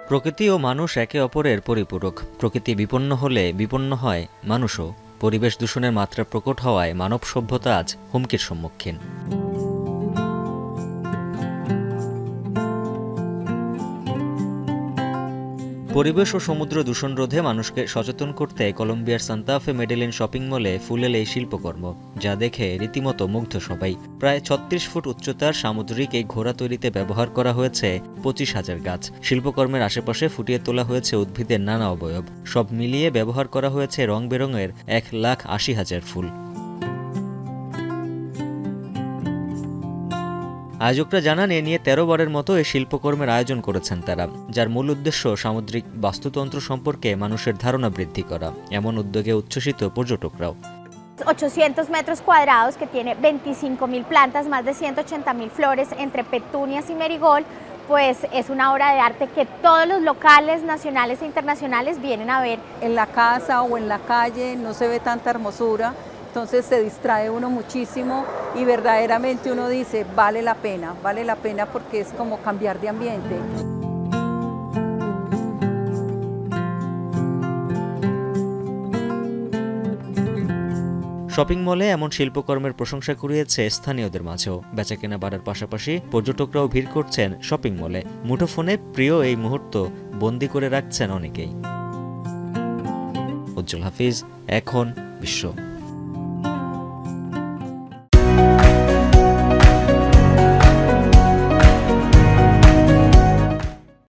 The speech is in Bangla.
প্রকৃতি ও মানুষ একে অপরের পরিপূরক। প্রকৃতি বিপন্ন হলে বিপন্ন হয় মানুষও। পরিবেশ দূষণের মাত্রা প্রকট হওয়ায় মানব সভ্যতা আজ হুমকির সম্মুখীন। পরিবেশ ও সমুদ্র দূষণ রোধে মানুষকে সচেতন করতে কলম্বিয়ার সান্তা ফে মেডেলিন শপিং মলে ফুল এলে এই শিল্পকর্ম, যা দেখে রীতিমতো মুগ্ধ সবাই। প্রায় ৩৬ ফুট উচ্চতার সামুদ্রিক এই ঘোড়া তৈরিতে ব্যবহার করা হয়েছে ২৫,০০০ গাছ। শিল্পকর্মের আশেপাশে ফুটিয়ে তোলা হয়েছে উদ্ভিদের নানা অবয়ব। সব মিলিয়ে ব্যবহার করা হয়েছে রং বেরঙের ১,৮০,০০০ ফুল। আয়োজকরা জানান, এ নিয়ে ১৩ বারের মতো এই শিল্পকর্মের আয়োজন করেছেন তারা, যার মূল উদ্দেশ্য সামুদ্রিক বাস্তুতন্ত্র সম্পর্কে মানুষের ধারণা বৃদ্ধি করা। এমন উদ্যোগে উচ্ছ্বসিত পর্যটকরাও। 800 metros cuadrados que tiene 25.000 plantas, más de 180.000 flores entre petunias y marigold, pues es una obra de arte que todos los locales, nacionales e internacionales vienen a ver. En la casa o en la calle no se ve tanta hermosura, entonces se distrae uno muchísimo y verdaderamente uno dice vale la pena porque es como cambiar de ambiente. Shopping মলে এমন শিল্পকর্মের প্রশংসা কুড়িয়েছে স্থানীয়দের মাঝেও। বেচাকেনা বাড়ার পাশাপাশি পর্যটকরাও ভিড় করছেন শপিং মলে। মুঠোফোনে প্রিয় এই মুহূর্ত বন্দি করে রাখছেন অনেকেই। উজ্জ্বল হাফিজ, এখন বিশ্ব।